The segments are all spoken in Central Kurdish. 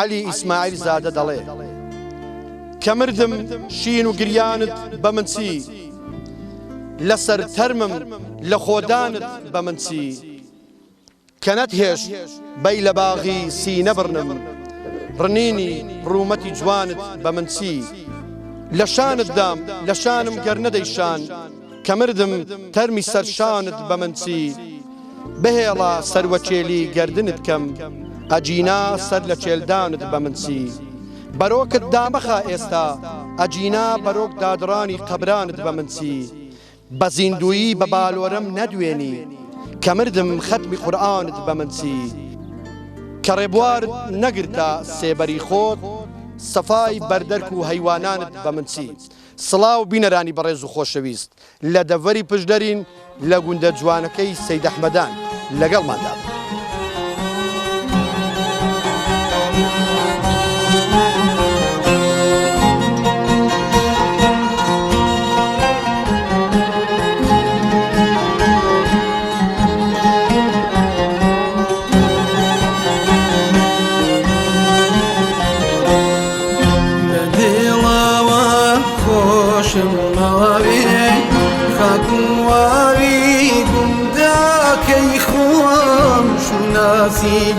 علی ئیسماعیل زادە دەڵێ کە مردم شین و گریانت بە من چی لەسەر تەرمم لە خۆدانت بە من چی کە نەتهێش بەی لە باغی سینە بڕنم ڕنینی ڕوومەتی جوانت بە من چی لە شانت دام لە شانم گەر نەدەیشان کە مردم تەرمی سەرشانت بە من چی بهێڵە سەروەچێلی گەردنت کەم ئەجینا سەر لە چێلدانت بە من چی بەرۆکت دامەخە ئێستا ئەجینا بەرۆک دادڕانی قەبرانت بە من چی بە زیندویی بە بالۆرەم نەدوێنی کە مردم خەتمی قورئانت بە من چی کە ڕێبوارت نەگرتە سێبەری خۆت سەفای بەردەرک و هەیوانانت بە من چی سڵاو بینەرانی بەڕێز و خۆشەویست لە دەڤەری پشدەرین لە گوندە جوانەکەی سەید ئەحمەدان لەگەڵماندا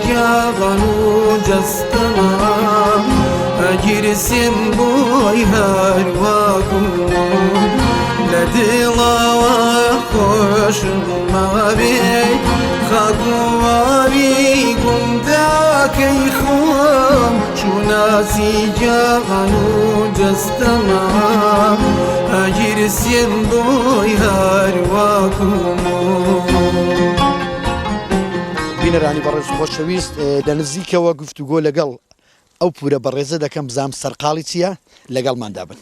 جاغن وجستنا أجرسم بوي هارواكم لدلا وخوش ما بي خاكواريكم ذاك يخوم شو ناسي جاغن وجستنا أجرسم بوي هارواكم بینەرانی بەڕێز خۆشەویست لە نزیکەوە گفتوگۆ لەگەڵ ئەو پورە بەڕێزە دەکەم بزانم سەرقاڵی چییە لەگەڵماندا بن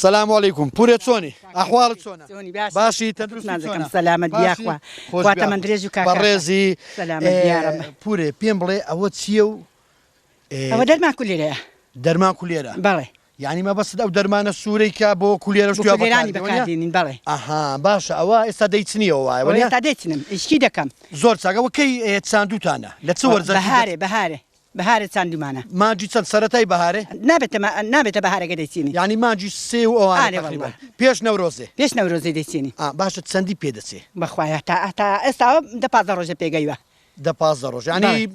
سەلام عەلەیکوم پورە چۆنی ئەحواڵت چۆنە باشی تەندروست سەلامەت بیاخوا خواتە من درێژ و کاکا بەڕێزی سەلامەت بیارم پورێ پێم بڵێ ئەوە چییە و ئەوە دەرمان کولێرەیە دەرمان کولێرە بەڵێ یعنی مەبەست ئەو دەرمانە سوورەی کە بۆ کولێرە کولێرانی بەکاردێنین بەڵێ ئەها باشە ئەوە ئێستا دەیچنیەوە وایە ئێستا دەیچنم ئیشکی دەکەم زۆر چاکەوە کەی چاندووتانە لە چ وەرزەکی بەهارە چاندومانە مانجی چەند سەرەتای بەهارێ نابێتە بەهارەکە دەیچینی یعنی مانجی سێ و ئەوانە پێش نەورۆزێ پێش نەورۆزەی دەیچینی باشە چەندی پێدەچێ بەخوایە تا ئێستا دە 15 ڕۆژە پێگەیوە دە 15 ڕۆژ ینی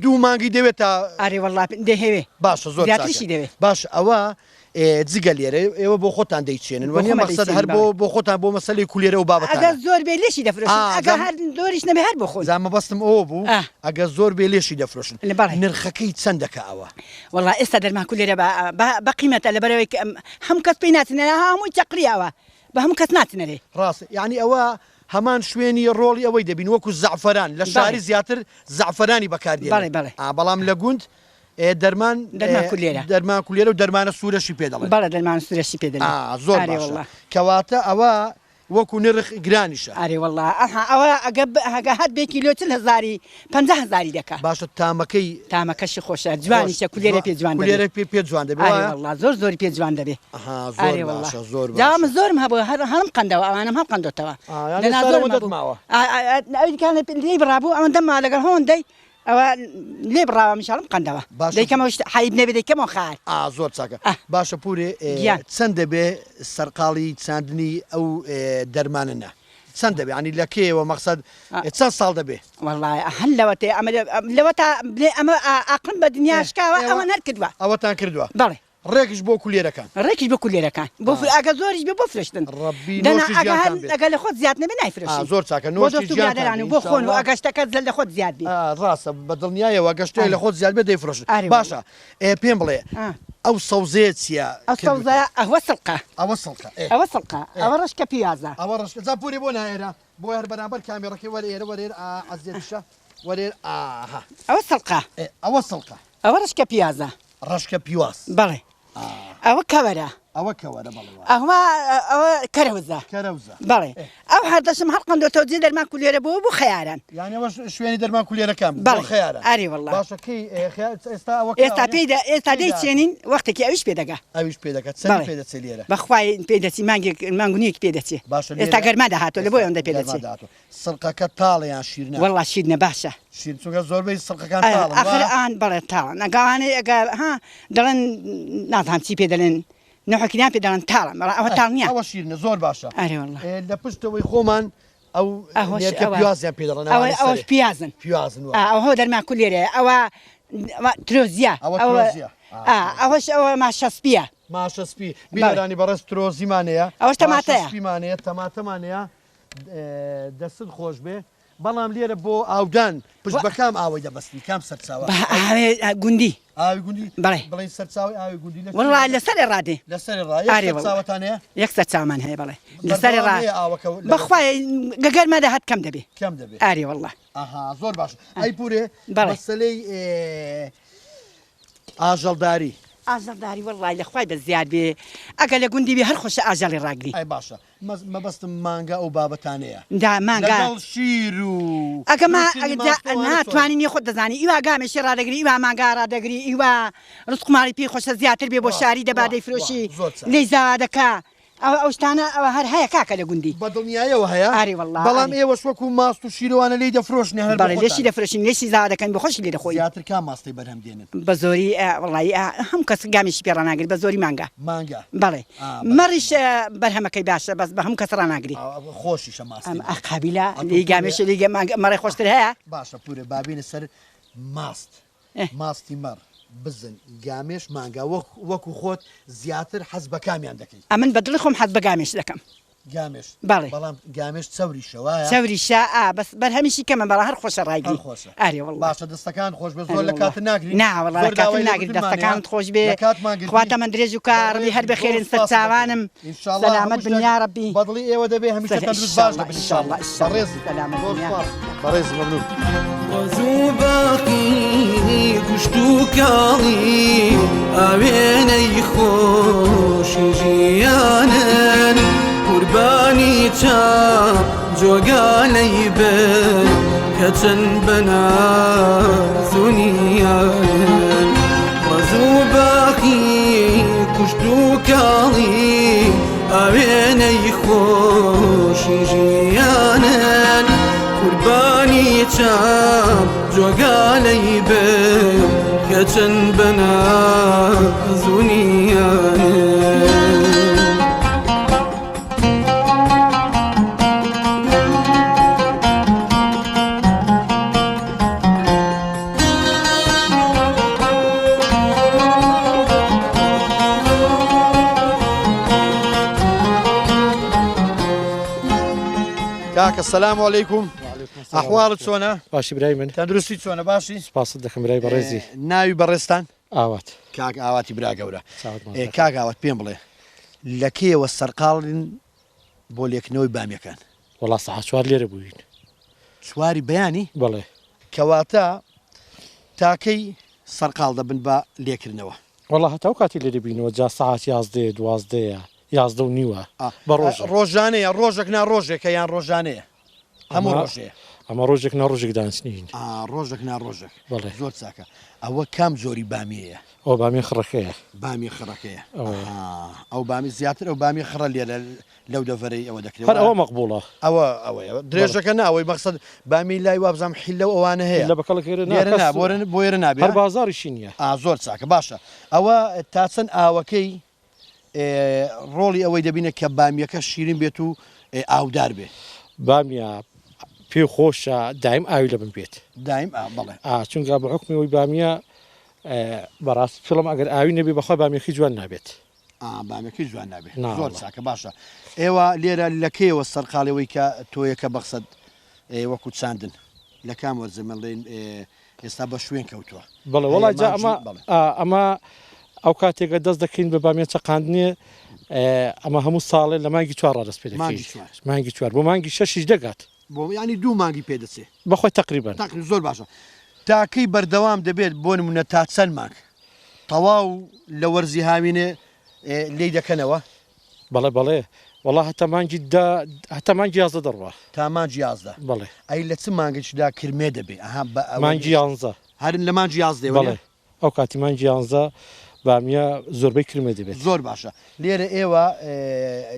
دوو مانگی دەوێت تا ئارێ وەڵڵا دەهێوێ باشە زۆر زیاتریشی دەوێت باش ئەوە جگە لێرە ئێوە بۆ خۆتان دەیچێنن وەنیە مەقسەد هەر بۆ خۆتان بۆ مەسەلەی کولێرە و بابەتان ئەگەر زۆر بێ لێشی دەفرۆشن ئەگەر هەر زۆریش نەبێ هەر بۆ خۆ زانمە بەستم ئەوە بوو ئەگەر زۆر بێ لێشی دەفرۆشن نرخەکەی چەندەکە ئەوە وەڵڵا ئێستا دەرمان کولێرە بە قیمەتە لەبەرەوەی هەموو کەس پێی ناچنەرە هەمووی چەقریەوە بە هەموو کەس ناچنەرێ ڕاست یعنی ئەوە هەمان شوێنی ڕۆڵی ئەوەی دەبین وەکو زعفەران لە شاری زیاتر زعفەرانی بەکاردێنن بەڵام لە گوند دەرمان کولێرە و دەرمانە سوورەشی پێ دەڵێن بەڵێ دەرمان سوورەشی پێ دەڵێن زۆر باشە کەواتە ئەوە وەکو نرخ گرانیشە ئارێ وەڵڵا ئەوە ئەگە هەر بێ کیلۆ 50,000 دەکات باشە تامەکەشی خۆشە جوانیشە کولێرە پێ جوان کولێرە پێ جوان دەبێت وەڵڵا زۆری پێ جوان دەبێت جام زۆرم هەبوو هەڵم قەندەوە ئەوانم هەڵ قەندۆتەوە ئەوی بڕابوو ئەوەن دەما لەگەڵ هۆندەی ئەوە لێ بڕاوە میشاڵم قەندەوە دەیکەمەوە حیب نەبێت دەیکەمەوە خار زۆر چاکە باشە پورێ چەند دەبێ سەرقاڵی چاندنی ئەو دەرمانە چەند دەبێ ینی لە کێوە مەقسەد چەند ساڵ دەبێ وەڵڵای هەن لەوە تا ئەمە ئاقلم بە دنیاشکاوە ئەوە نەرکردووە ئەوەتان کردووە بەڵێ ڕێکش بۆ کولێرەکان ڕێکیش بە کولێرەکان بۆ ئەگە زۆریش بێ بۆ فرشتن ئەگە لە خۆت زیاد نەبێ نایفرۆشی زۆر چاکە نۆشیدارانی بۆ خۆن و ئەگەشتەکەت لە خۆت زیاد بێ ڕاستە بە دڵنیایەوە گەشتۆی لە خۆت زیاد بێ دەیفرۆشن باشە پێم بڵێ ئەو سەوزەیە چییە ئەو سەوزەیە ئەوە سڵقە ئەوە سڵقە ئەوە ڕشکە پیازە ئەوە ڕشکە جا پوری بۆ نایێرە بۆ هەر بەرامبەر کامێڕەکەی وەرێرە وەرێر عەزیێتشە وەرێر ئەوە سڵقە ئەوە سڵقە ئەوە ڕشکە پیازە ڕشکە پیاز بەڵێ ئەوە کەوەرە ئەوە کەوەرە بەڵێ ئەوە کەرەوزە کەرەوزە بەڵێ ئەو هەردەشم هەڵقم دۆ تەوجێ دەرمان کولێرە بۆ خەیاران یعنی ئەوە شوێنی دەرمان کولێرەکەم بەڵێ خەیارە ئەری وەڵڵا باشە کەی ئێستا ئەوە ئێستا دەیچێنین وەختێکی ئەویش پێ دەگا ئەویش پێ دەکات چەند پێ دەچێت لێرە بەخوای پێ دەچی مانگونیەکی پێ دەچێت ئێستا گەرما داهاتۆ لە بۆی ئەوەندە پێ دەچێت سڵقەکە تاڵیان شیرنە وەڵڵا شیرنە باشە شیر چونکە زۆربەی سڵقەکان ئاخر ئان بەڵێ تاڵە نەگەوانەی ئەگەر ها دەڵێن نازانم چی پێ دەڵێن نەحەکیان پێ دەڵێن تاڵە بەڵام ئەوە تاڵ نییە ئەوە شیرنە زۆر باشە ئەرێ وەڵڵا لە پشتەوەی خۆمان ئەو پیازیان پێ دەڵێن ئەوەش پیازن پیازن ئەوە دەرمان کولێرەیە ئەوە ترۆزیە ئەوەش ئەوە ماشەسپیە ماشەسپی بیرانی بەڕست ترۆزیمانەیە ئەوەش تەماتەیە سپیمانەیە تەماتەمانەیە دەست خۆش بێ بەڵام لێرە بۆ ئاودان پشت بەکام ئاوی دەبەستی کام سەرچاوە گوندی ئاوی گوندی بەڵێ بڵێن سەرچاوی ئاوی گوندی وەڵڵا لەسەرێ ڕادێ لەسەری ڕای سەرچاوەتانەیە یەک سەرچاومان هەیە بەڵێ لەسەرێ ڕا بەخوای گەگەرمە دەهات کەم دەبێ کەم دەبێ ئاری وەڵڵا ئاها زۆر باش ئەی پورێ مەسەلەی ئاژەڵداری ئاژەڵداری وەڵڵای لەخوای بە زیاد بێ ئەگە لە گوندی بێ هەر خۆشە ئاژەڵی ڕاگری ئەی باشە مەبەستم مانگا ئەو بابەتانەیە دا مانگا شیر و ئەگە ناتوانین خۆت دەزانی ئیوا گامێشی ڕادەگری ئیوا مانگا ڕادەگری ئیوا ڕستقماری پێی خۆشە زیاتر بێ بۆ شاری دەبادەی فرۆشی لێی زادەکە ئەو شتانە ئەوە هەر هەیە کاکە لە گوندی بەدڵنیایەوە هەیە ئاری وەڵڵا بەڵام ئێوەش وەکو ماست و شیرەوانە لێی دەفرۆشنێ هەر بەڵێ لێشی دەفرۆشین لێشی زادەکەن بە خۆشی لێ دەخۆی زیاتر کا ماستی بەرهەم دێنن بە زۆری وەڵڵی هەم کەس گامیشی پێ ڕناگری بە زۆری مانگا بەڵێ مەڕیش بەرهەمەکەی باشە بەس بە هەم کەس ڕناگری خۆشیشە ماستی قابیلە لی گامێشە لی مەڕی خۆشتر هەیە باشە پورێ بابینە سەر ماست ماستی مەڕ بزن گامێش مانگا وەکو خۆت زیاتر حەز بە کامیان دەکەیت ئەمن بە دڵی خۆم حەز بە گامێش دەکەم گامێش بەڵێ بەڵام گامێش چەوریشەوە چەوریشە بەس بەرهەمیشی کەمە بەڵام هەر خۆشە ڕایگری ئاری وەڵڵا باشە دەستەکان خۆش بێ زۆر لە کات ناگری ناوەڵا کات ناگری دەستەکانت خۆش بێ خواتە من درێژ و کارڕبی هەر بەخێرن سەر چاوانم سەلامەت بنیا ڕەبی بەدڵی ئێوە دەبێ هەمیشە تەندروست باش دەبن ئینشاءالله بەڕێز بەڕێز مەمنون وەزوو باقی گوشت و کاڵی ئاوێنەی خۆشی ژیانن قوربانی چاو جۆگانەی بن کە چەند بەنازونیانن وەزوو باقی گوشت و کاڵی ئاوێنەی خۆشی ژیانن قوربانی چاو جۆگانەی بن کە چەند بەنازونیانن کاکە سەلام عەلەیکوم ئەحواڵت چۆنە باشی برای من تەندروستی چۆنە باشی سپاست دەکەم برای بەڕێزی ناوی بەڕێستان ئاوات کاک ئاواتی برا گەورە کاک ئاوات پێم بڵێ لە کێوە سەرقاڵن بۆ لێکنەوەی بامیەکان وەڵا سەعات چوار لێرە بووین چواری بەیانی بەڵێ کەواتە تاکەی سەرقاڵ دەبن بە لێکردنەوە وەڵا هەتاو کاتی لێرە بینەوە جا سەعات 11 12 11 و نیوە بە ڕۆژ ڕۆژانەیە ڕۆژێک نا ڕۆژێکە یان ڕۆژانەیە هەموو ڕۆژەیە ئەمە ڕۆژێک نا ڕۆژێک دانچنین ڕۆژێک نا ڕۆژێک بەڵێ زۆر چاکە ئەوە کام زۆری بامیەیە ئەو بامی خڕەکەیە بامی خڕەکەیە ئەو بامی زیاتر ئەو بامی خڕە لێرە لەو دەڤەرەی ئەوە دەکرێت هەر ئەوە مەقبوڵە ئەوە درێژەکە ناوەی مەقسەد بامی لای وابزانام حیلە و ئەوانە هەیە لە بەکەڵێرە بۆ ێرە نابێت هەر بازاریشی نییە زۆر چاکە باشە ئەوە تا چەند ئاوەکەی ڕۆڵی ئەوەی دەبینە کە بامیەکە شیرین بێت و ئاودار بێ بامیە پێ خۆشە دایم ئاوی لە بم بێت دایم بڵێ چونکە بە حکمەوەی بامیە بەڕاست فڵم ئەگەر ئاوی نەبێ بەخوا بامیەکەی جوان نابێت بامێکی جوان نابێت زۆر چاکە باشە ئێوە لێرە لەکەیەوە سەرقاڵەوەی کە تۆیەکە بەخسەد وەکو چاندن لە کام وەرزەمەڵێن ئێستا بە شوێن کەوتووە بەڵێ وڵای جا ئەمە ئەو کاتێکە دەست دەکەین بە بامیە چەقاندنێ ئەمە هەموو ساڵێ لە مانگی 4 ڕاست پێ مانگی 4 بۆ مانگی 6 دەگات بۆ ینی 2 مانگی پێدەچێت بەخۆی تقریبا زۆر باشە تاکەی بەردەوام دەبێت بۆ نمونە تا چەند مانگ تەواو لە وەرزی هاوینێ لێی دەکەنەوە بەڵێ وڵا هەتا مانگی یازدە دەڕوە تا مانجی 11 بەڵێ ئەی لە چ مانگەشدا کرمێ دەبێ مانگی 11 هەرن لە مانجی 11 بەڵێ ئەو کاتی مانگی 11 بامیە زۆربەی کرمێ دەبێت زۆر باشە لێرە ئێوە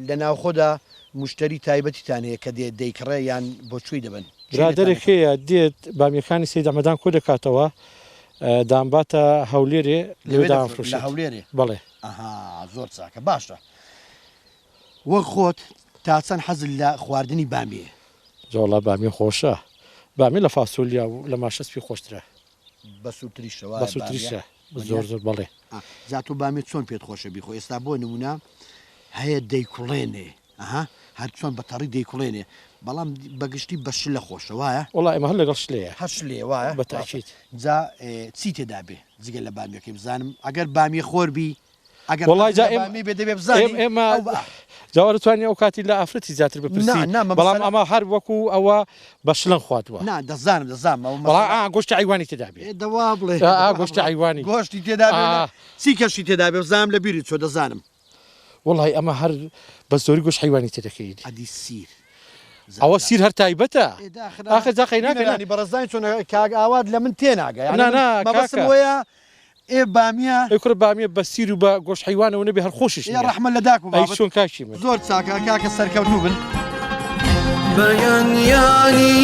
لە ناوخۆدا مشتری تایبەتیتان هەیە کە دەیکڕێ یان بۆ کوێی دەبن برادێک هەیە دێت بامیەکانی سید ئەمەدان کۆ دەکاتەوە دامباتە هەولێرێ لەوێ دافرۆشێت هەولێرێ بەڵێ زۆر چاکە باشە وەک خۆت تا چەند حەزل لە خواردنی بامیە جوڵا بامی خۆشە بامی لە فاسۆلیا و لە ماشەسپی خۆشترە بەسووتریشەوە بەسووتریشە زۆر زۆر بەڵێ زاتۆ بامی چۆن پێت خۆشە بیخۆ ئێستا بۆ نمونە هەیە دەیکوڵێنێ هەر چۆن بەتەڕی دەیکوڵێنێ بەڵام بەگشتی بەش لە خۆشە وایە وڵا ئێمە هەر لەگەڵ شلەیە هەش لێ وایە بەتاکیت جا چی تێدا بێ جگە لە بامیەکەی بزانم ئەگەر بامی خۆربی ئەگەر وڵای جا بامی بێ دەبێ بزانین ئێمە جاوەتوانانی ئەو کاتی لە ئافرەتی زیاتر بپرسی بەڵام ئەمە هەر وەکو ئەوە بەشلەن خواتوە دەزانم گۆشتی ئایوانی تێدا بێ دەوا بڵێ گۆشتی ئایوانی گۆشتی تێدا چی کەشی تێدا بێ بزانم لە بیری چۆ دەزانم وڵی ئەمە هەر بە زۆری گۆشت حیوانی تێدەکەیت ئەدی سیر ئەوە سیر هەر تایبەتە ئاخە جاقی ناکەنی بەڕزدانی چۆن کاگ ئاوات لە من تێناگە وەیە ئێ بامیە ئەیکڕ بامیە بە سیر و بە گۆشت حیوانەوە نەبێ هەر خۆشیش ڕەحمە لە داک و چۆن کاکی من زۆر چاکە کاکە سەرکەوتوو بن بەیانیانی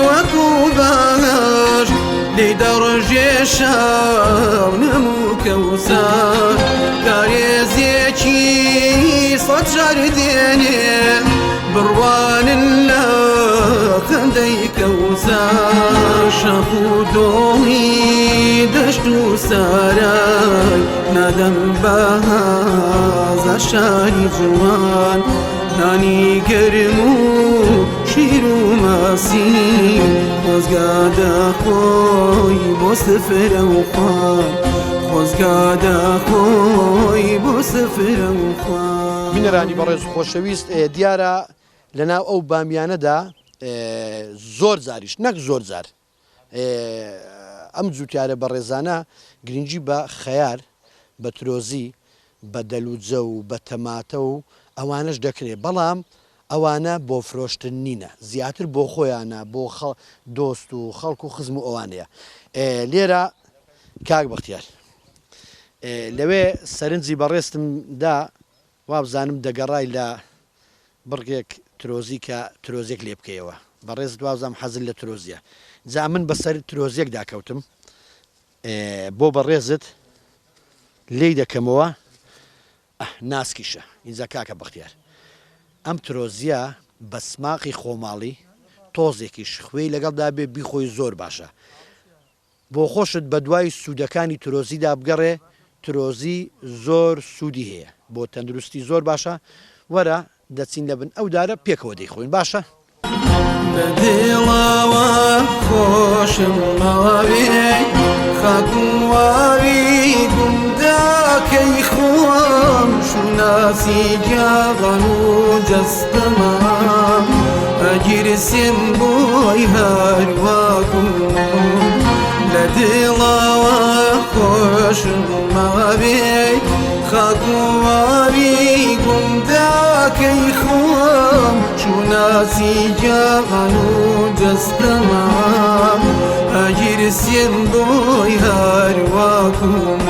وەکو باش لێ دەڕژێ شاو نەموو کەوسان کارێزێکی سەد جار دێنێ بڕوانن لە خەندەی کەوسان شەق و دۆڵی دەشت و سارای نادەم بەهازە شاری جوان نانی گەرم و شیر و ماسی خۆزگادە خۆی بۆ سفرە و خوان خۆزگادە خۆی بۆ سفرە و خوان بینەرانی بەڕێز خۆشەویست دیارە لەناو ئەو بامیانەدا زۆر زاریش نەک زۆر زار ئەم جوتیارە بەڕێزانە گرنگی بە خەیار بە ترۆزی بە دەلوجە و بە تەماتە و ئەوانش دەکرێت بەڵام ئەوانە بۆ فرۆشتن نینە زیاتر بۆ خۆیانە بۆ دۆست و خەڵک و خزم و ئەوانەیە لێرە کاک بەختیار لەوێ سەرنجی بەڕێستمدا وابزانم دەگەڕای لە بڕگێک ترۆزی کە ترۆزێک لێ بکەیەوە بەڕێز دوازام حەزل لە ترۆزیە جا من بەسەر ترۆزیەک داکەوتم بۆ بەڕێزت لێی دەکەمەوە ناسکیشە ئینجا کاکە بەختیار ئەم ترۆزیە بە سماقی خۆماڵی تۆزێکیش خوێی لەگەڵدا بێ بیخۆی زۆر باشە بۆ خۆشت بە دوای سوودەکانی ترۆزیدا بگەڕێ ترۆزی زۆر سوودی هەیە بۆ تەندروستی زۆر باشە وەرە دەچین لە بن ئەو دارە پێکەوە دەیخۆین باشە بەدڵاوە خۆشم ماوێ خاکوواوی گونداکەی خۆم شوناسی جاغان و جەستەما ئەگیرسێن بۆی هەرواکوم لە دڵاوە خۆشم ماوێ خاکوواوی گونداکەی خۆم شوناسی جاغان و جەستەما ئەگیرسێن بۆی هەرواکوم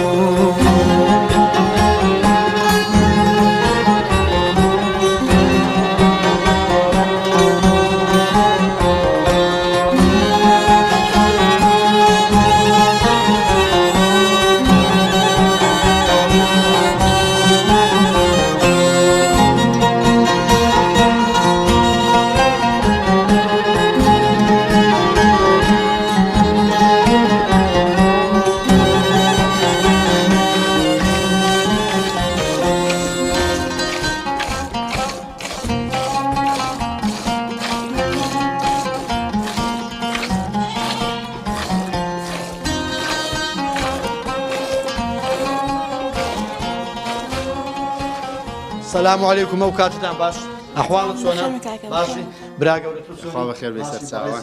سلام علیکم ئەو کاتتان باش ئەحواڵت چۆنە باشی براگەورە خوا بەخێر بێ سەر چاوە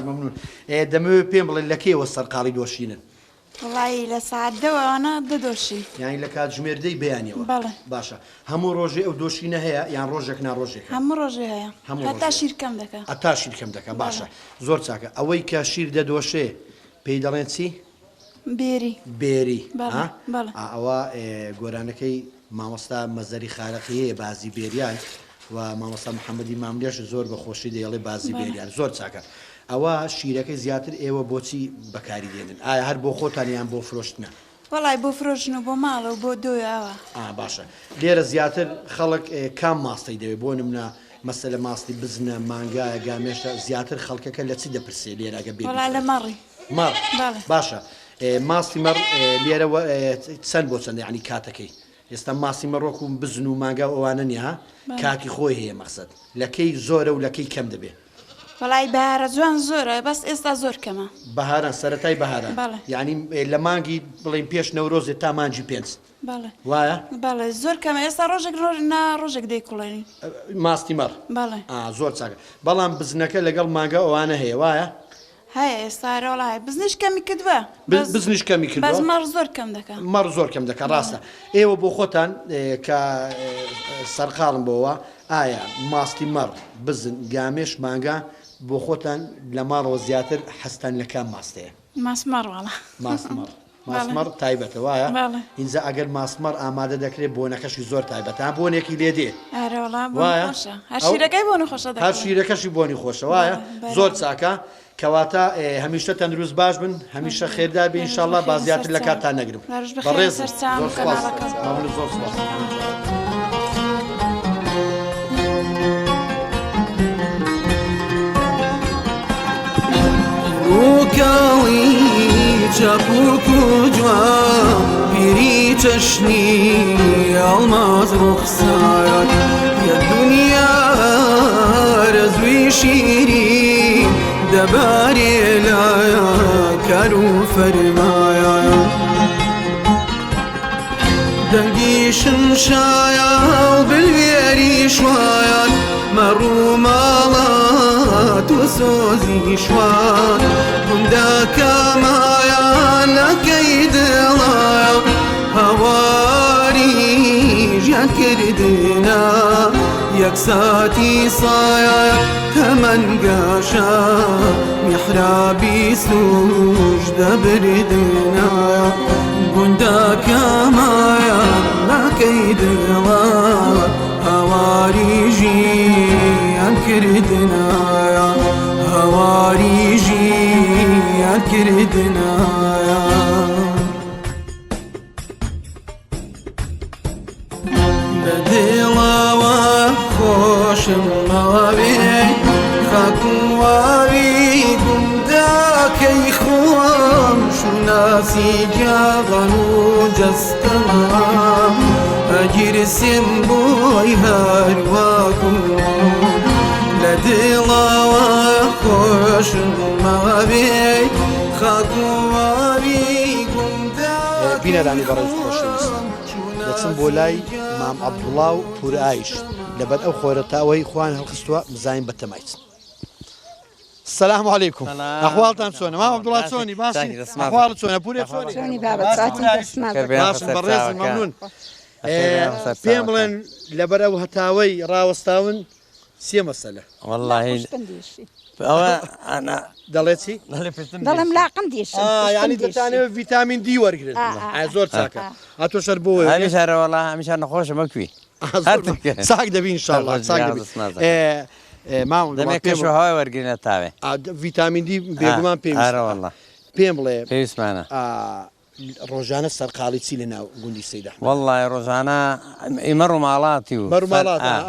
دەمەوێت پێم بڵێن لەکەیەوە سەرقاڵی دۆشینن وڵی لە سعدەوەوانە دەدۆشی یانی لە کات ژمێردەی بەیانیەوە بەڵێ باشە هەموو ڕۆژێ ئەو دۆشینە هەیە یان ڕۆژێک ناڕۆژێک هەموو ڕۆژێ هەیە هەموو هەتا ڕۆژێ. شیرکەم دەکە ئەتا شیرکەم دەکە باشە زۆر چاکە ئەوەی کە شیر دەدۆشێ پێی دەڵێن چی بێری بێری بەڵێ، ها؟ بەڵێ. ئەوە گۆرانەکەی مامۆستا مەزەری خارەقیەیە بازی بێریان و مامۆستا محەممەدی ماملێش زۆر بەخۆشی دەیڵێ بازی بێریان زۆر چاکە ئەوە شیرەکەی زیاتر ئێوە بۆچی بەکاری دێنن ئایا هەر بۆ خۆتانیان بۆ فرۆشتنە وڵی بۆ فرۆشن و بۆ ماڵە و بۆ دۆیەوە باشە لێرە زیاتر خەڵک کام ماستی دەوێت بۆ نمونە مەسەلە ماستی بزنە مانگایە گامێشە زیاتر خەڵکەکە لە چی دەپرسێ لێرەگە بێ وڵا لە مەڕی مەڕ بەڵێ. باشە ماستی مەڕ لێرە چەند بۆ چەند ینی کاتەکەی ئێستا ماسی مەڕۆک و بزن و مانگا ئەوانە نیە کاتی خۆی هەیە مەقسەد لەکەی زۆرە و لەکەی کەم دەبێت وڵی بەهارە جوان زۆرە بەس ئێستا زۆر کەمە بەهاران سەرەتای بەهاران بەڵێ. یعنی لە مانگی بڵین پێش نەورۆزێت تا مانجی پێنج بەڵێ وایە بەڵێ زۆر کەمە ئێستا ڕۆژێک ڕۆژێک دەیکوڵێنی ماستی مەڕ بەڵێ زۆر چاکە بەڵام بزنەکە لەگەڵ مانگا ئەوانە هەیە وایە هەیە ئێستاە وڵای بزنش کەمی کردووە بزنیش کەمی بەس کردووە مەڕ زۆر کەم دەکە مەڕ زۆر کەم دەکە ڕاستە ئێوە بۆ خۆتان کە سەرقاڵم بۆەوە ئایا ماستی مەڕ بزن گامێش مانگا بۆ خۆتان لە ماڕەوە زیاتر حەستان لە کام ماستەیە ماسمەڕ وڵە ماسمەڕ ماسمەڕ تایبەتە وایە بەڵێ. اینجا ئەگەر ماسمەڕ ئامادە دەکرێت بۆنەکەشی زۆر تایبەت تا بۆنێکی لێ دێ ئارەوەڵا وایە؟ خۆشە هەر شیرەکەی بۆ نەخۆشە هەر دەکەن شیرەکەشی بۆنی خۆشە وایە بەڵێ. زۆر چاکە کەواتە هەمیشە تەندروست باش بن هەمیشە خێردار بێ ئینشاءالله با زیاتر لە کاتتان نەگرم ڕۆژ بەخێر بەڕێز سەرچاوم زۆر سپاس. کەناڵەکەم. مەمنون، زۆر سپاس. ڕووکاڵی چاپوک و جوان پیری چەشنی ئەڵماز ڕوخسار یە دنیا رەزوی شیری دەبارێ لایە کار و فەرمایە دەنگی شنشایە و بلوێری شوایە مەڕوو ماڵات و سۆزی شوان گوندەکە مایان لەکەی دڵایە هەواری ژیانکردنە یەک ساتی سایە تەمەنگەشە میحرابی سوش دەبردنە گوندەکە مایان لەکەی دڵە هەواری ژیانکردنایە هەواری ژیانکردنایە لە دڵەوە خۆشم مەوەبێ خەکوواوی گوندەکەی خۆم شوناسی جاغەن و جەستەمە ئەگیرسم بۆی هەرواکوم لە دڵەوە خۆشم مەوەبێ خەکوواوی بینەرانی بەڕێز خۆشەویست دەچم بۆ لای مام عەبدوڵڵا و پور ئایش لەبەر ئەو خۆرەتاوەی خوان هەڵخستووە بزانین بە تەمایت. السلام عليكم. أحوالتان چۆنە؟ مام عەبدوڵڵا چۆنی؟ باسی ئەحواڵت چۆنە؟ پورێ چۆنی؟ چۆنی بابەت چاتی دەسمات باشم بەڕێز مەمنون. پێم بڵێن لەبەر ئەو هەتاوەی ڕاوەستاون سێ مەسەلە. والله ئەوە ئەنا دەڵێت چی؟ دەڵم لاقم دێشم یعنی دەتانەوێت ڤیتامین دی وەرگرن زۆر چاکە هاتۆ شەر بۆ هەمیشارەوەڵا هەمیشان نەخۆشە مەکوی ساک دەبی ئینشاءالله ساک دەبی دەمێ کەشوهەوای وەرگرنە تاوێ ڤیتامین دی بێگومان ئارەوەڵا پێم بڵێ پێویستمانە ڕۆژانە سەرقاڵی چی لە ناو گوندی سەید ئەحمەد؟ والله ڕۆژانە ئیمە ڕووماڵاتی و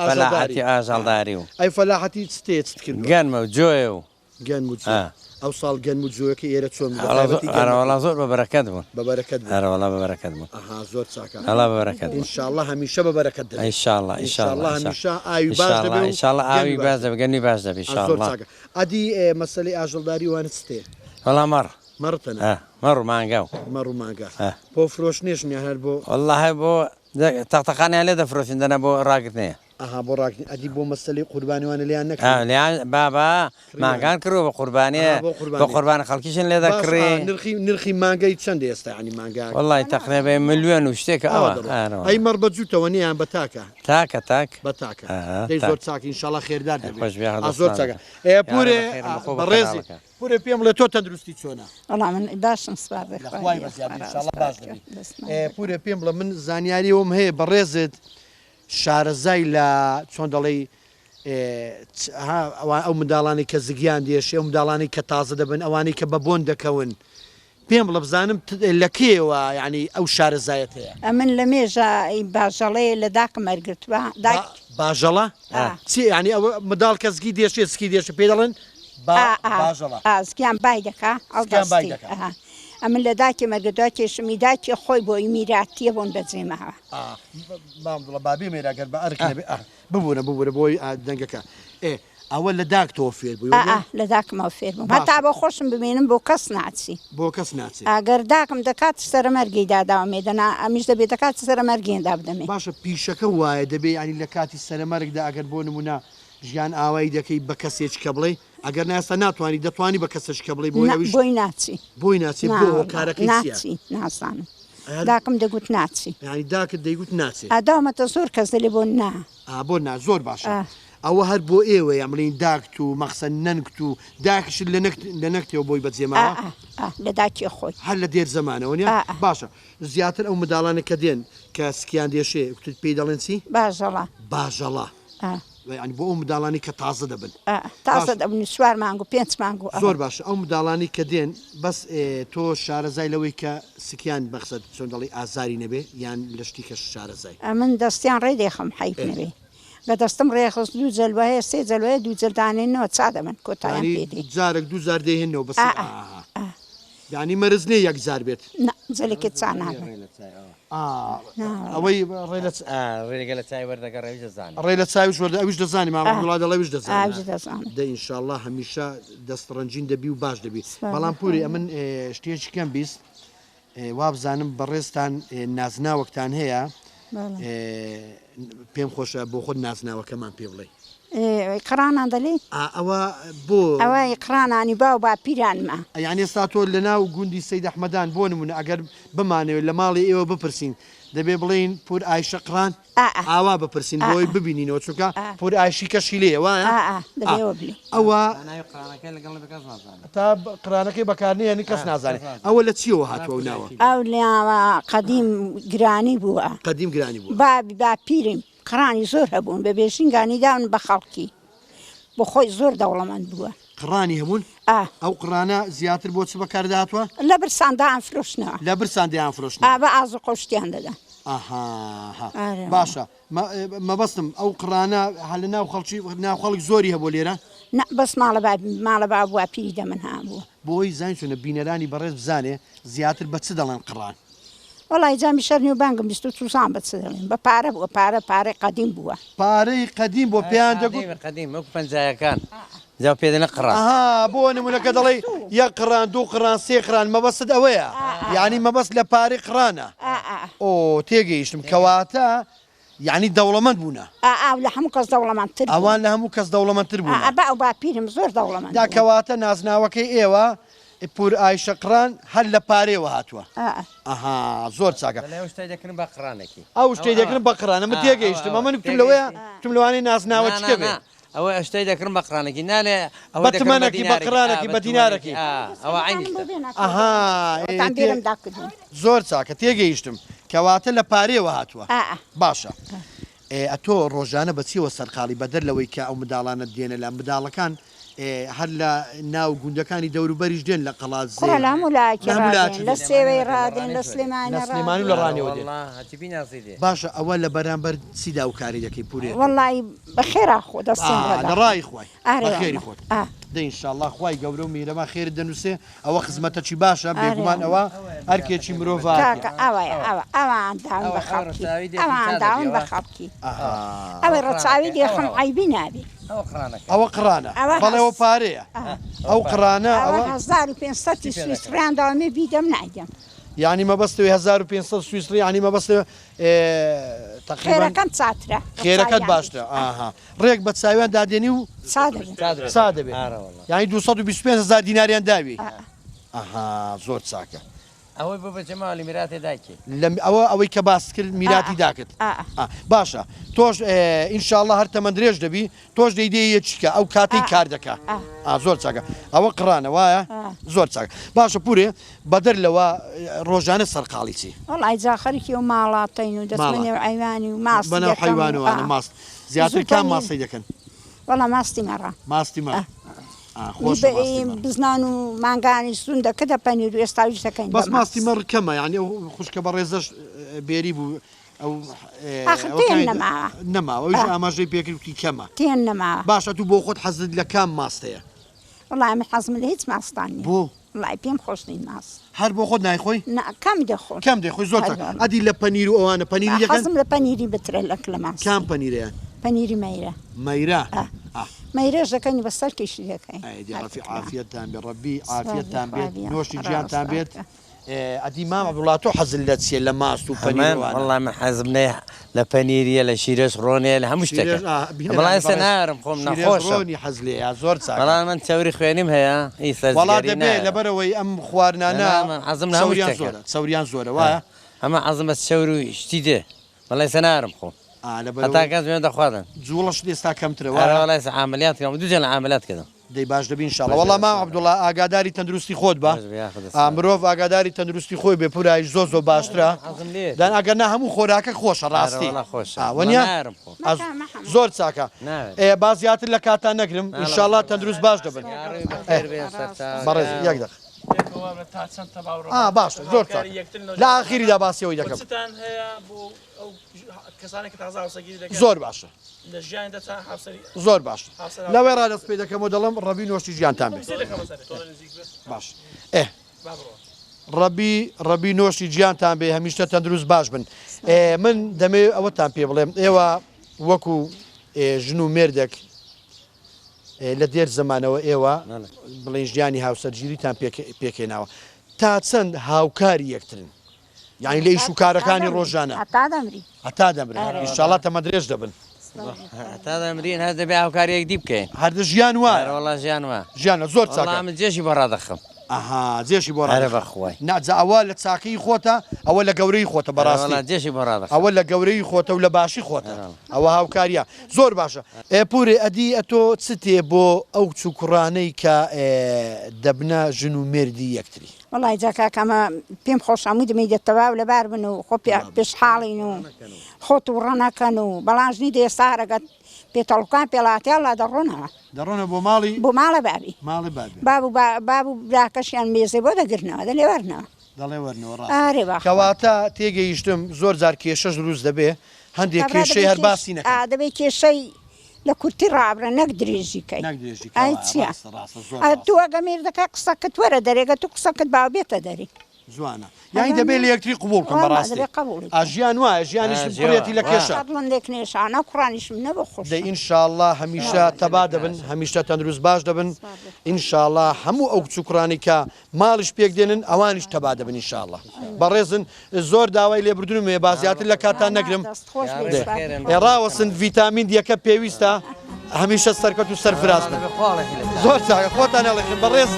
فەلاحەتی ئاژەڵداری و ئەی فەلاحەتی چتێت کرد گەنمە و جۆیە و گەنم و ئەو ساڵ گەنم و جۆیەکە ئێرە چۆن ئەرەوەڵا زۆر بەبەرەکەت بوون بەبەرەکەت ئەرەوەڵا بەبەرەکەت بوون زۆر چاکە هەڵا بەبەرەکەت بوون ئینشاءالله هەمیشە بەبەرەکەت دەبێت ئینشاءالله ئینشاءالله هەمیشە ئاوی باش دەبێت ئینشاءالله ئاوی باش دەبێت گەنمی باش دەبێت ئینشاءالله ئەدی مەسەلەی ئاژەڵداری وانە چتێ؟ وەڵا مەڕ مەڕتەنە مەڕ و مانگا و مەڕ و مانگا بۆ فرۆشتنیشنیان هەر بۆ والله بۆ تەختەخانیان لێ دەفرۆشین دەنە بۆ ڕاگرتنەیە ئەها بۆ ڕاکنی ئەدی بۆ مەسەلەی قوربانیوانە لیان نەکرد لیان بابا ماگان کردو بە قوربانیە بە قوربان خەڵکیشن لێ دەکڕێ نرخی مانگای چەند ئێستا ینی مانگا والله تقریبا ملیۆن و شتێکە ئەوە ئەی مەڕ بەجووتەوە نییان بە تاکە تاکە بە تاکە دەی زۆر چاکی ئینشاڵڵا خێردار خۆش زۆر چاکە پورێ بەڕێزی پورێ پێم لە تۆ تەندروستی چۆنە وەڵام من باشم سوپاس پورێ پێم بڵە من زانیاریەوەم هەیە بەڕێزت شارەزای لە چۆن دەڵێ ئەو منداڵانی کە زگیان دێشێ ئەو منداڵانی کە تازە دەبن ئەوانی کە بە بۆن دەکەون پێم بڵە بزانم لە کێوە ینی ئەو شارەزایەت هەیە من لە مێژە باژەڵەیە لە داکم ئەرگرتووە باژەڵە چی ینی ئەوە منداڵ کە زگی دێشێ سکی دێشە پێ دەڵێن زگیان بای دەکا ئەمن لە داکی مەرگدوا کێشمی داکی خۆی بۆی میراتیە بۆن بەجێمەوە مامڵە بابی مێراگەر بە ئەرک ببوورە بۆی دەنگەکە ئەوە لە داک تۆ فێر بوو لە داکمەوە فێر بووم هەتا بە خۆشم ببینم بۆ کەس ناچی بۆ کەس ناچی ئەگەر داکم دەکات سەر مەرگی داداوە مێدەنا ئەمیش دەبێت دەکات سەر مەرگێندا بدەمێ باشە پیشەکە وایە دەبێ ینی لە کاتی سەرمەرگدا ئەگەر بۆ نمونە ژیان ئاوایی دەکەی بە کەسێک کە بڵێ ئەگەر ناستا ناتوانانی دەتوانی بە کەسش کە بڵێ بۆی ناچی بۆی ناچی بۆ کارەکەی ناچی ناسانم داکم دەگوت ناچی ینی داکت دەیگوت ناچی ئەداومەتە زۆر کەس دەلێ بۆ نا بۆ نا زۆر باشە ئەوە هەر بۆ ئێوە ئەمڵین داکت و مەخسە نەنگت و داکش لە نەکتەوە بۆی بەجێماوە لە داکی خۆی هەر لە دێر زمانەوە نیە باشە زیاتر ئەو منداڵانە کە دێن کە سکیان دێشێ وتت پێی دەڵێن چی باژەڵە ینی بۆ ئەو منداڵانی کە تازە دەبن تازە دەبن سوار مانگ و 5 مانگ و زۆر باشە ئەو منداڵانی کە دێن بەس تۆ شارەزای لەوەی کە سکیان بەخسەد چۆن دەڵی ئازاری نەبێ یان لە شتی کە شارەزای من دەستیان ڕێ دێخم حیف نەبێ بە دەستم ڕێخست 2 جەلوەیە 3 جەلوەیە 2 جلدانێنەوە چادە من کۆتاییان پێدی جارێک 2 جار دێهێنەوە بەس ینی مەرز نێ 1 جار بێت جەلێکی چانابێت ئەوەی ڕێگە لە چای وەردەگە ڕێویش دەزانێت ڕێ لە چاویش وەردە ئەویش دەزانی مامەڵا دەڵەویش دەزانێت دە ئینشاءڵڵا هەمیشە دەستڕەنجین دەبی و باش دەبی بەڵام پوری ئەمن شتێکی کەم بیست وابزانم بەڕێستان نازناوەکتان هەیە پێم خۆشە بۆ خۆت نازناوەکەمان پێ بڵێ قڕانان دەڵێ ئەوە بۆ ئەوەی قڕانانی باو با پیرانمە یعنی ئێستا تۆ لە ناو گوندی سەید ئەحمەدان بۆ نمونە ئەگەر بمانەوێت لە ماڵی ئێوە بپرسین دەبێ بڵین پور ئایشە قڕان ئاوا بپرسین بۆی ببینینەوە چونکە پور ئایشی کەشی لێ وایە ئەوە تا قڕانەکەی بەکارنی هەنی کەس نازانێت ئەوە لە چیەوە هاتووە ناوە ئەو لاوە قەدیم گرانی بووە قەدیم گرانی بوو با پیرم قڕانی زۆر هەبوون بە بێژینگانی داون بە خەڵکی بۆ خۆی زۆر دەوڵەمەند بووە قڕانی هەبوون ئەو قڕانە زیاتر بۆ چ بەکاردهاتوە لە برساندان فرۆشتنەوە لە برساندیان فرۆشتن بە ئاز و قۆشتیان دەدا باشە مەبەستم ئەو قڕانە هە لە ناو خەڵکی ناو خەڵک زۆری هەبوو لێرە بەس ماڵە با بووە پیری دەمن هابووە بۆی زان چونە بینەرانی بەڕێز بزانێ زیاتر بە چ دەڵێن قڕان وڵی جامی شەرنی و بانگم 22 بە چ دەڵێن بە پارە بووە پارەی قەدیم بووە پارەی قەدیم بۆ پێیان دەگوت قەدیم وەکو پەنجایەکان جا پێ دەڵێن قڕان بۆ نمونەکە دەڵێ 1 قڕان 2 قڕان 3 قڕان مەبەست ئەوەیە یعنی مەبەست لە پارەی قڕانە ئۆ تێگەیشتم کەواتە یعنی دەوڵەمەند بوونە لە هەموو کەس دەوڵەمەندتر ئەوان لە هەموو کەس دەوڵەمەندتر بوون ئەو با پیرم زۆر دەوڵەمەند دا کەواتە نازناوەکەی ئێوە پور ئایشە قڕان هەر لە پارەیەوە هاتووە زۆر چاکە شتای دەکردن بە قڕانێکی ئەو شتەی دەکردن بە قڕانە من تێگەیشتم ئەمە نکتم لەوەیە تم لەوانەی نازناوە چکە بێت ئەوە شتای دەکردن بە قڕانێکی نالێ بەتمەنێکی بە قڕانێکی بە دینارێکی ئەوە عینی زۆر چاکە تێگەیشتم کەواتە لە پارەیەوە هاتووە باشە ئەتۆ ڕۆژانە بەچیەوە سەرقاڵی بەدەر لەوەی کە ئەو منداڵانە دێنە لە منداڵەکان هەر لە ناو گوندەکانی دەوروبەریش دێن لە قەڵات لە سێوەی ڕادێن لە سلێمانی لە ڕانیەوە باشە ئەوە لە بەرامبەر چیدا و کاری دەکەی پورێ وەڵی بەخێرا خۆ دەستێن لە ڕای خۆی خێری خۆت دەئینشاءڵڵا خوای گەورە و میرەما خێر دەنووسێ ئەوە خزمەتەکی باشە بێگومان ئەوە هەرکێکی مرۆڤ ئەوان داون بە خەڵکی ئەوان داون بە خەڵکی ئەوەی ڕەچاوی دێخم عیبی نابێ ئەوە قڕانە بەڵێەوە پارەیە ئەو قڕانە 1500 سویسریان داوامێ بیدەم نایدەم يعني ما بەستەوەی 1500 سویسری ینی مە بەستەوە تقریبا خێرەکەم چاترە خێرەکەت باشترە ئاها ڕێک بە چاویان دادێنی و سا دەبێت یعنی 225,000 دیناریان داوی ئەها زۆر چاکە ئەوەی بۆ بچەمەوە لە میراتی داکی ئەوەی کە باس کرد میراتی داکرد باشە تۆش ئینشاءالله هەر تەمەند درێژ دەبی تۆش دەیدەیە چیکە ئەو کاتەی کار دەکا زۆر چاکە ئەوە قڕانە وایە زۆر چاکە باشە پورێ بەدەر لەوە ڕۆژانە سەرقاڵی چی وڵای جاخەرێکی و ماڵاتین و دەستمەنێ و ئەیوانی و ماست بەناو حیوانوانە ماست زیاتر کام ماسەی دەکەن وەڵا ماستی مەڕە ماستی مە بزنان و مانگانی سوون دەکە دەپەنیر و ئێستاویش دەکەین بەس ماستی مەڕ کەمە یعنی ئەو خوشکە بە ڕێزەش بێری بوو ئەو نەماوە ئەوش ئاماژەی پێکردی کەمە تێن نەماوە باشە تو بۆ خۆت حەزت لە کام ماستەیە وڵای من حەزم لە هیچ ماستانی بۆ وڵای پێم خۆش نین ماست هەر بۆ خۆت نایخۆی کەم دەخۆن کەم دەیخۆی زۆر ئەدی لە پەنیر و ئەوانە پەنیری دەکەن حەزم لە پەنیری بترە لە ماست کام پەنیرەیان پەنیری مەیرە مەیرە مەیرەش دەکەین بەسەر کەشی دەکەین عافیەتتان بێ ڕەبی عافیەتتان بێت نۆشی ژیانتان بێت ئەدی مام عەبدوڵڵا تۆ حەزت لە چیە لە ماست و پەنیر وەڵڵا من حەزم لێ لە پەنیریە لە شیرەش ڕۆنێ لە هەموو شتێک بەڵام ئێستا نارم خۆم نەخۆشە ڕۆنی حەز لێ زۆر چاک بەڵام من چاوری خوێنیم هەیە وەڵا دەبێت لەبەرەوەی ئەم خواردنانە حەزم لە هەموو شتێک چەوریان زۆرە وایە ئەمە حەزم بە چەور و شتی دێ بەڵام ئێستا نارم خۆم هەتا کەس وێن دەخوادن جوڵەش ئێستا کەمترە وەڵای عملیات کردم دوو جێ لە عملیات کردم دەی باش دەبین ئینشاڵڵا وەڵا مام عەبدوڵڵا ئاگاداری تەندروستی خۆت بە مرۆڤ ئاگاداری تەندروستی خۆی بێ پورایی زۆر باشترە دان ئەگەرنا هەموو خۆراکە خۆشە ڕاستی زۆر چاکە با زیاتر لە کاتان نەگرم ئینشاڵڵا تەندروست باش دەبن بەڕێز یەک دەق باشە زۆر لە ئاخیریدا باسیەوەی دەکەم زۆر باشە زۆر باش لەوێ ڕادەست پێ دەکەمەوە دەڵم ڕەبی نۆشتی ژیانتان بێت باش ڕەبی نۆشتی گیانتان بێ هەمیشتە تەندروست باش بن من دەمێ ئەوەتان پێ بڵێم ئێوە وەکو ژن و مێردێک لە دێر زمانەوە ئێوە بڵێن ژیانی هاوسەرگیریتان پێکێناوە تا چەند هاوکاری یەکترن یعنی لە ئیش و کارەکانی ڕۆژانە هەتا دەمرن ئینشاڵڵا تەمە درێژ دەبن تا دەمرین هەر دەبێ هاوکاریەک دی بکەین هەردە ژیان وایە وەڵا ژیان وە ژیانە زۆر چاکە من جێشی بۆ ڕادەخەم جێشی بۆ بەخوای ناجا ئەوە لە چاکەی خۆتە ئەوە لە گەورەی خۆتە بەڕاستی جێشی بۆ ڕادەخەم ئەوە لە گەورەی خۆتە و لە باشی خۆتە ئەوە هاوکاریە زۆر باشە پورێ ئەدی ئەتۆ چ تێ بۆ ئەو چووکڕانەی کە دەبنە ژن و مێردی یەکتری وڵای جاکەمە پێم خۆش هەمووی دەمەی دەتەوا و لەبار بن و خۆ پێشحاڵین و خۆت و ڕەنەکەن و بەڵانژنی دێستارەگەت پێتەڵکان پێڵاتیاڵا دەڕۆنە بۆ ماڵی بۆ ماڵە بابی ماڵی باب و براکەشیان مێزێ بۆ دەگرنەوە دەلێ وەرنەوە دەڵێ وەرنەوە کەواتە تێگەیشتم زۆر جار کێشەش دروست دەبێ هەندێک کێشەی هەر باسی نەکەن دەبێت کێشەی لە کورتی ڕابرە نەک درێژیکەی ئەیچە تو ئەگە مێردەکە قسەکەت وەرە دەرێگە تو قسەکەت باو بێتە دەری جوانە یانی دەبێت لە یەکتری قبول بکەن بەڕاستی ئاژیان وایە ژیانیش بڕێتی لە کێشە بڵندێک نێشانە کوڕانیشم نەبە خۆش دەی ئینشاءڵڵا هەمیشە تەبا دەبن هەمیشە تەندروست باش دەبن ئینشاءڵڵا هەموو ئەو چووکڕانی کە ماڵیش پێک دێنن ئەوانیش تەبا دەبن ئینشاءڵڵا بەڕێزن زۆر داوای لێبردنمێ بازیاتر لە کاتان نەگرم ڕاوەسن ڤیتامین دیەکە پێویستە هەمیشە سەرکەوت و سەرفراز بن زۆر چاکە خۆتان هەڵێخن بەڕێز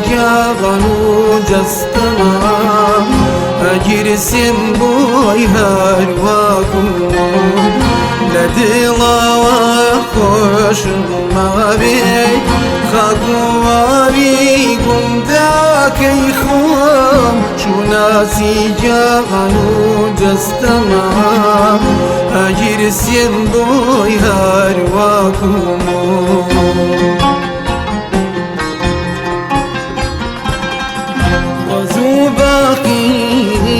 جاغن وجستنا أجرسم بوي هارواكم لدلا وخوش ما بي خاكواريكم ذاك يخوام شو ناسي جاغن وجستنا أجرسم بوي هارواكم باقي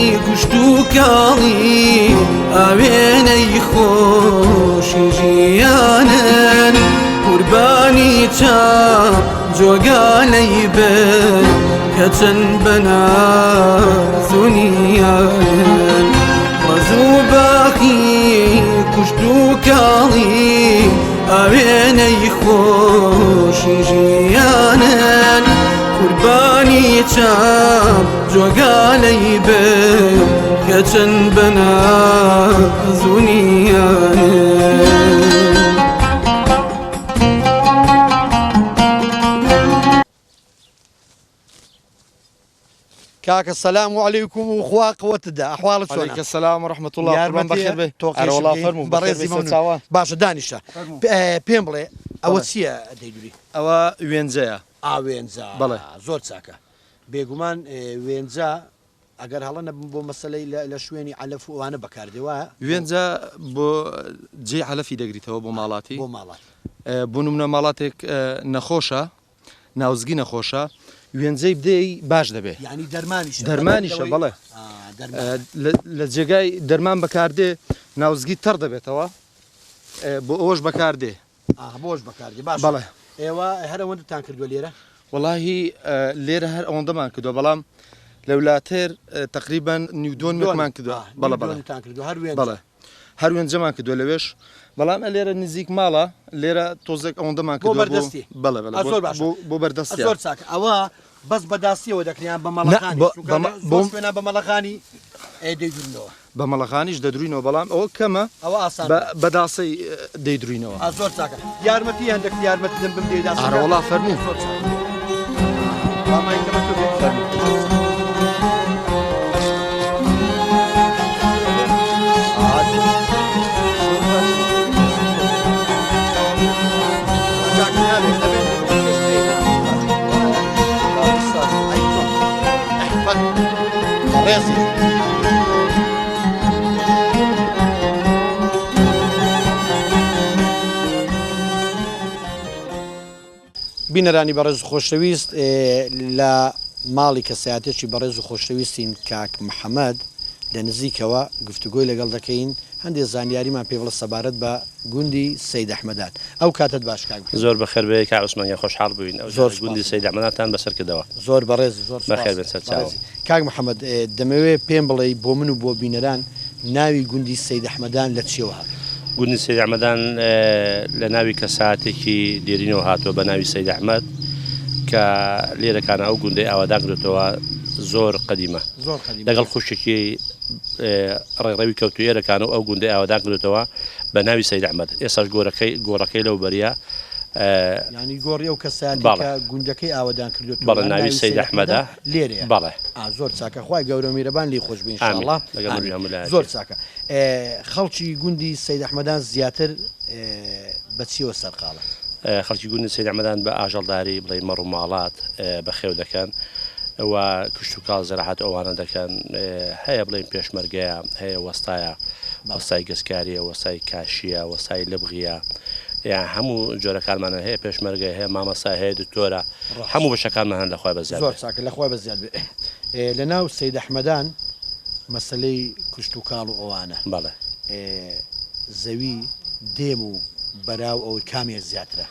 کاڵی ئاوێنەی خۆشی ژیانن قوربانی چاو جۆگانەی بن کە چەند بەنازونیانن ڕەز و باقی کوشت و کاڵی ئاوێنەی خۆشی ژیانن قوربانی چاو جۆگانەی بن کە چەند بەنازونیانن کاکە سەلام عەلەیکوم و خوا قووەتدا ئەحواڵت چۆنە؟ عليك السلام ورحمة الله قربان بخير به والله فەرموو بەڕێزی مەمنون باشە دانیشە پێم بڵێ ئەوە چییە دەیدوری؟ ئەوە وێنجەیە ئاوێنجا بەڵێ زۆر چاکە بێگومان وێنجا ئەگەر هەڵە نەبم بۆ مەسلەی لە شوێنی عەلەف و ئەوانە بەکاردێوە وێنجە بۆ جێ حەلەفی دەگریتەوە بۆ ماڵاتی بۆ ماڵات بۆ نمونە ماڵاتێک نەخۆشە ناوزگی نەخۆشە وێنجەی بدەی باش دەبێت یعنی دەرمانیشە دەرمانیشە بەڵێ لە جێگای دەرمان بەکاردێ ناوزگی تەڕ دەبێتەوە بۆ ئەوەش بەکاردێ بۆش بەکاردێ باش بەڵێ ئێوە هەرەوەندتان کردووە لێرە؟ وەڵاهی لێرە هەر ئەوەندەمان کردووە بەڵام لە وڵاتێر تقریبان نیودۆن مێکمان کردووە بەڵێ بەڵێ هەر وێنجەمان کردووە لەوێش بەڵام لێرە نزیک ماڵە لێرە تۆزێک ئەوەندەمان کردووە بەردەستی بەڵێ بۆ بەردەستی زۆر چاکە ئەوە بەس بەداستیەوە دەکریان بە مەڵەکانی بۆ بە مەڵەکانی دەیدرنەوە بە مەڵەکانیش دەدروینەوە بەڵام ئەوە کەمە ئەوە ئاسان بەداسی دەیدروینەوە زۆر چاکە یارمەتی هەندێک یارمەتی دەم بم دێدا ئارەوەڵا فەرموو بینەرانی بەڕێز و خۆشەویست لە ماڵی کەسایەتێکی بەڕێز و خۆشەویستین کاک محەممەد لە نزیکەوە گفتوگۆی لەگەڵ دەکەین هەندێک زانیاریمان پێ بڵە سەبارەت بە گوندی سەید ئەحمەدان ئەو کاتت باش کاک زۆر بەخێر بێ کا عوسمانیان خۆشحاڵ بووین ئەو زۆر گوندی سەید ئەحمەدتان بەسەر کردەوە زۆر بەڕێز زۆر بەخێر بن سەرچاوە کاک محەممەد دەمەوێت پێم بڵێ بۆ من و بۆ بینەران ناوی گوندی سەید ئەحمەدان لە چێوە هات گوندی سەید ئەحمەدان لە ناوی کەساتێکی دێرینەوە هاتووە بە ناوی سەید ئەحمەد کە لێرەکانە ئەو گوندەی ئاوادان کردێتەوە زۆر قەدیمە لەگەڵ خوشێکی ڕێڕەوی کەوتو ئێرەکان و ئەو گوندەی ئاوادان کردێتەوە بە ناوی سەید ئەحمەد ئێستاش گۆڕەکەی لەو بەریە ینی گۆڕی ئەو کەسانی گوندەکەی ئاوادان کردێت بەڵێ ناوی سەید ئەحمەدە لێرە بەڵێ زۆر چاکە خوای گەورە میرەبان لی خۆش بین انشاءالله زۆر چاکە خەڵکی گوندی سەید ئەحمەدان زیاتر بەچیەوە سەرقاڵە خەڵکی گوندی سەید ئەحمەدان بە ئاژەڵداری بڵێ مەڕ و ماڵات بەخێو دەکەن و کشت و کاڵ زەراحەت ئەوانە دەکەن هەیە بڵێن پێشمەرگەیە هەیە وەستایە وەستای گەسکاریە وەستای کاشیە وەستای لەبغیە یا هەموو جۆرەکانمانە هەیە پێشمەرگە هەیە مامەسا هەیە دکتۆرە هەموو بەشەکانمان هەن لەخوای بەزیاد زۆر چاکە لەخوای بەزیاد بێ لە ناو سەید ئەحمەدان مەسلەی کشت و کاڵ و ئەوانە بەڵێ زەوی دێم و بەراو ئەوەی کامێ زیاترە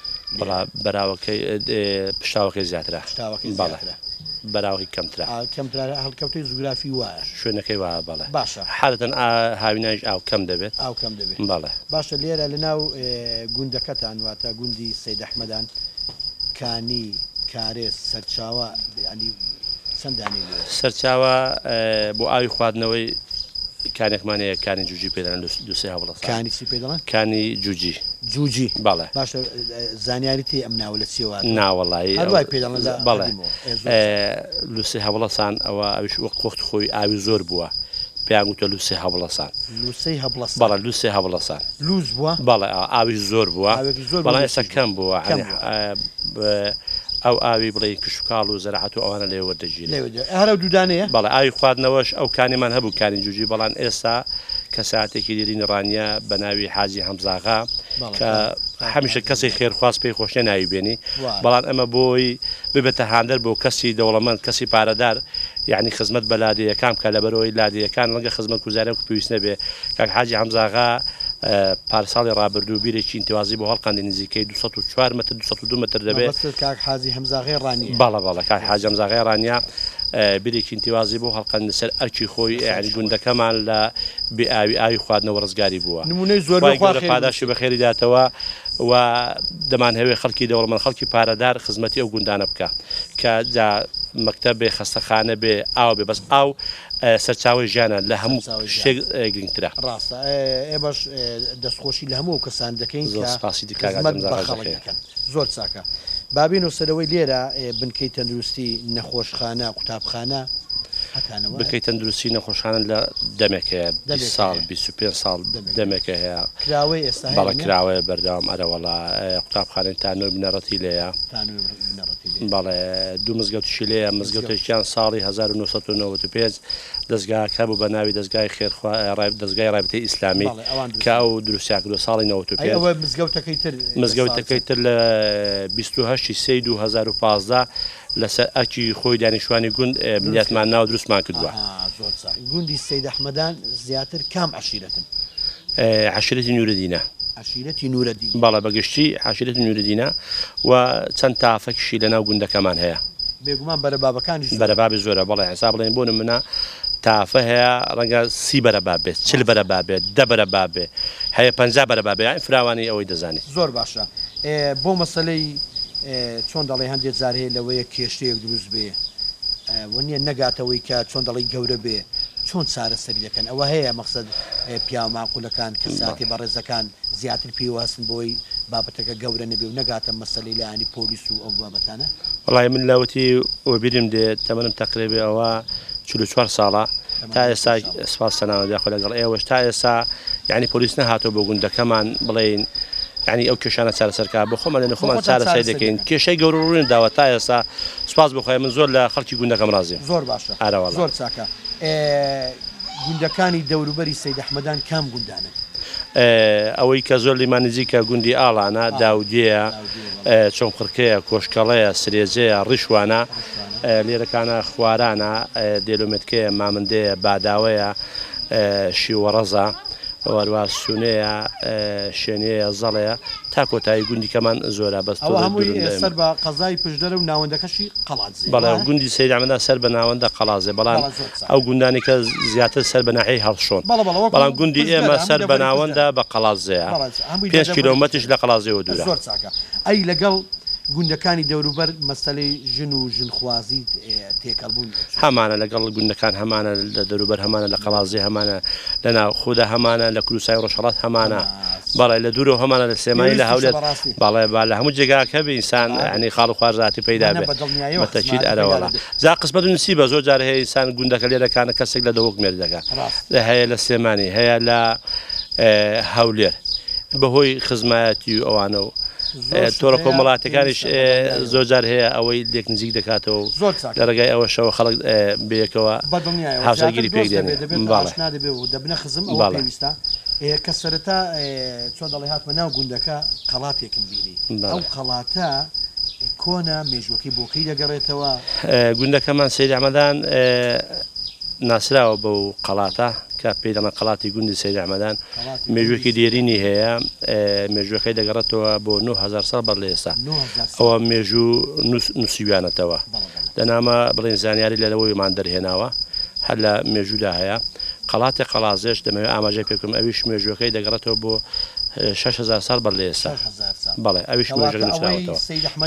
بەراوەکەی پشتاوەکەی زیاترە بەڵێ بەراوی کەمترا هەڵکەوتەی زوگرافی وایە شوێنەکەی وایە بەڵێ باشە حالەتەن هاویناش ئاو کەم دەبێت ئاو کەم دەبێت بەڵێ باشە لێرە لە ناو گوندەکەتان واتە گوندی سەید ئەحمەدان کانی کارێز سەرچاوە ینی چەندانی سەرچاوە بۆ ئاوی خواردنەوەی کانێکمانەیە کانی جوجی پێدەن دووسێ هەوڵە کانی چی پێدەڵن کانی جوجی بەڵێ باشە زانیاریتی ئەم ناو لە چێوە ناوەڵایی هەروای پێدەڵن بەڵێ لوسێ هەوڵەسان ئەوە ئەویش وەخت خۆی ئاوی زۆر بووە پێیان گوتە لوسێ هەوڵەسان بەڵێ لوسێ هەوڵەسان لوز بووە بەڵێ ئاویش زۆر بووە بەڵام ئێستا کەم بووە ئەو ئاوی بڵێ کشکاڵ و زەراحەت و ئەوانە لێ وەردەگیرێت هەرە دوودانەیە بەڵێ ئاوی خواردنەوەش ئەو کانیمان هەبوو کانی جوجی بەڵام ئێستا کەساتێکی دیرین ڕانیە بە ناوی حاجی هەمزاغا کە هەمیشە کەسی خێرخواست پێی خۆشنە ناوی بێنی بەڵام ئەمە بۆی ببێتە هاندەر بۆ کەسی دەوڵەمەند کەسی پارەدار یعنی خزمەت بە لادیەکان کە لە بەرەوەی لادیەکان لەگە خزمەت گوزارە پێویست نەبێ کاک حاجی حەمزاغا پارساڵی ڕابردوو بیرێکی انتوازی بۆ هەڵقاندی نزیکەی 204 متر 202 متر دەبێت کاک حاجی حەمزاغای ڕانیە بەڵە کاک حاجی حەمزاغای ڕانیە بیرێکی انتوازی بۆ هەڵقاندنە سەر ئەرکی خۆی یعنی گوندەکەمان لە بێئاوی ئاوی خواردنەوە ڕزگاری بووە نمونەی زۆر پاداشی بەخێری داتەوە و دەمان هەوێ خەڵکی دەوڵەمەند خەڵکی پارەدار خزمەتی ئەو گوندانە بکە کە جا مەکتەب بێ خەستەخانە بێ ئاو بێ بەس ئاو سەرچاوی ژیانە لە هەموو شتێک گرنگترە ڕاستە ئێ باش دەستخۆشی لە هەموو کەسان دەکەین زۆر چاکە بابین و سەرەوەی لێرە بنکەی تەندروستی نەخۆشخانە قوتابخانە بکەیت تەندروستی نەخۆشخانە لە دەمێکەیە 20 ساڵ 25 ساڵ دەمێکە هەیە کراوەی ئێستا بەڵە کراوەیە بەردەوام ئەرەوەڵا قوتابخانەی تانۆی بنەڕەتی لێیە بەڵێ دوو مزگەوتشی لێیە مزگەوتێکیان ساڵی 1995 دەستگاکە بوو بە ناوی دەستگای خێرخوا دەستگای ڕابطەی ئیسلامی کە ئەو دروستیان کردووە ساڵی 95 مزگەوتەکەی تر لە 28 سەی 2015 لەسەر ئەکی خۆی دانیشتوانی گوند بنیاتمان ناو دروستمان کردووە گوندی سەید ئەحمەدان زیاتر کام عەشیرەتن عەشیرەتی نورەدینە عەشیرەتی نورەدین بەڵێ بەگشتی عەشیرەتی نورەدینە و چەند تافەکیشی لەناو گوندەکەمان هەیە بێگومان بەرەبابەکانی بەرەبابی زۆرە بەڵێ حساب بڵێن بۆ نمونە تافە هەیە ڕەنگە 30 بەرەباب بێت 40 بەرەباب بێت 10 بەرەباب بێ هەیە 50 بەرەباب بێ فراوانی ئەوەی دەزانێت زۆر باشە بۆ مەسەلەی چۆن دەڵێ هەندێک جار هەیە لەوەیە کێشتەیەک دروست بێ وە نەگاتەوەی کە چۆن دەڵی گەورە بێ چۆن چارەسەری دەکەن ئەوە هەیە مەقسەد پیاماقولەکان کەساتی بەڕێزەکان زیاتر پێوەستن بۆی بابەتەکە گەورە نەبێ و نەگاتە مەسەلەی لایانی پۆلیس و ئەو بابەتانە وەڵای من لاوەتی وەبیرم دێت تەمەنم تەقریبی ئەوە 44 ساڵە تا ئێستا سپاس سەناوە داخۆ لەگەڵ ئێوەش تا ئێستا یعنی پۆلیس نەهاتۆ بۆ گوندەکەمان بڵێن ینی ئەو کێشانە چارەسەرکە بۆ خۆمان لە خۆمان چارەسەر دەکەین کێشەی گەورڕوون داوە تا ئێستا سپاس بخۆی من زۆر لە خەڵکی گوندەکەم ڕازیم زۆر باشە ئارەوە زۆر چاکە گوندەکانی دەوروبەری سەید ئەحمەدان کام گوندانن ئەوەی کە زۆر لیمان نزیکە گوندی ئاڵانە داودیە چۆن قڕکەیە کۆشکەڵەیە سرێجەیە ڕیشوانە لێرەکانە خوارانە دێلومێتکەیە مامندەیە باداوەیە شیوەڕەزە وەروە سونەیە شوێنەیە زەڵەیە تا کۆتایی گوندیکەمان زۆرە بەست سەر بە قەزای پشدەرە و ناوەندەکەشی قەڵاتزێ بەڵێ گوندی سەید ئەحمەد سەر بە ناوەندە قەڵازێ بەڵام ئەو گوندانی کە زیاتر سەر بە ناحیەی هەڵشۆن بەڵام گوندی ئێمە سەر بە ناوەندە بە قەڵازەیە 5 کیلۆمەترش لە قەڵازەوە دوورە زۆر چاکە ئەی لەگەڵ گوندەکانی دەوروبەر مەسەلەی ژن و ژنخوازی تێکەڵبوون هەمانە لەگەڵ گوندەکان هەمانە لە دەوروبەر هەمانە لە قەڵازێ هەمانە لەناو خوددا هەمانە لە کوروسای ڕۆژهەڵات هەمانە بەڵێ لە دوورەوە هەمانە لە سێمایی لە هەولێر بەڵێ با لە هەموو جێگاکە بێ ئینسان ینی خاڵ و خوارزاتی پەیدا بێت بەتەکید ئەرەوەڵە جا قسمەت و نسیبە زۆر جار هەیە ئینسان گوندەکە لێرەکانە کەسێک لە دەوەک مێر دەکات هەیە لە سێمانی هەیە لە هەولێر بەهۆی خزمایەتی و ئەوانە و تۆڕە کۆمەڵاتەکانیش زۆر جار هەیە ئەوەی لێک نزیک دەکاتەوە لە ڕێگای ئەوە شەوە خەڵک بەیەکەوە هاوسەرگیری پێک دێنێ نادەبێ و دەبنە خزم ئەوە پێویستە کە سەرەتا چۆن دەڵێ هاتمە ناو گوندەکە قەڵاتێکم بینی ئەو قەڵاتە کۆنە مێژوەکەی بۆکەی دەگەڕێتەوە گوندەکەمان سەید ئەحمەدان ناسراوە بەو قەڵاتە کە پێی دەڵێن قەڵاتی گوندی سەید ئەحمەدان مێژوەکی دێرینی هەیە مێژوەکەی دەگەڕێتەوە بۆ 9000 ساڵ بەر لە ئێستا ئەوە مێژوو نووسیویانەتەوە دەنامە بڵێن زانیاری لەلەوەیمان دەرهێناوە هەر لە مێژوودا هەیە قەڵاتی قەڵازێش دەمەوێت ئاماژەی پێکم ئەویش مێژوەکەی دەگەڕێتەوە بۆ 6000 ساڵ بەر لە ئێستا بەڵێ ئەویش مێژوەکە نووسراوەتەوە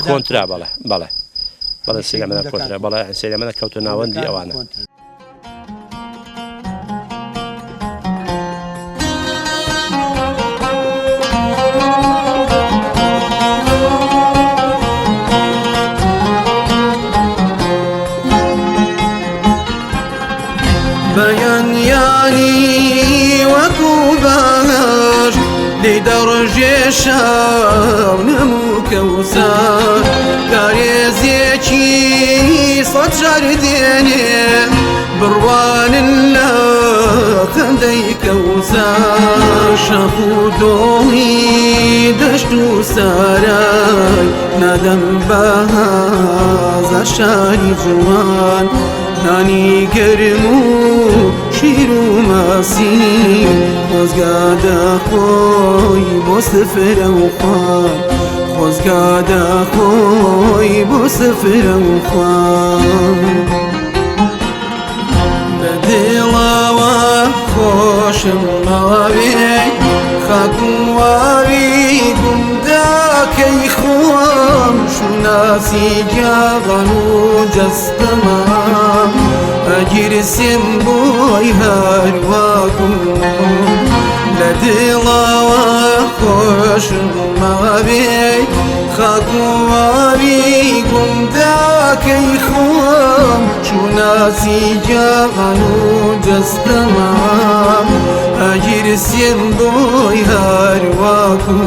کۆنترا بەڵێ بەڵێ بەڵێ سەید ئەحمەد کۆنترا بەڵێ سەید ئەحمەد کەوتە ناوەندی ئەوانە شار نمو كوسار كاريزيكي صد جارديني بروان الله خندي كوسار شخودوي دشتو ساراي ندم بهذا شاري جوان نانی گرم و شیر و ماسی خۆزگادە خۆی بۆ سفرە و خوان خۆزگادە خۆی بۆ سفرە و خوان بە دڵاوە خۆشم ماوێ خاک و واوی گونداکەی خۆم شوناسی جاغان و جەستەما ئەگیرسێن بۆی هەرواکم لە دڵاوە خۆشم ماوێ خاک و واوی گونداکەی خۆم چوناسی جاغان و جەستەما ئەگیرسێن بۆی هەرواکم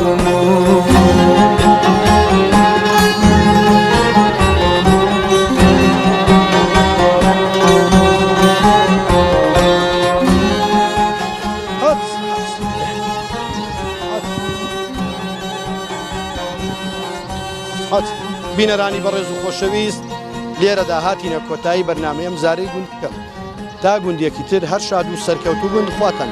بینەرانی بەڕێز و خۆشەویست لێرەدا هاتینە کۆتایی بەرنامەیەم زارەی گوند بکەم تا گوندێکی تر هەر شاد و سەرکەوتو گوند خواتان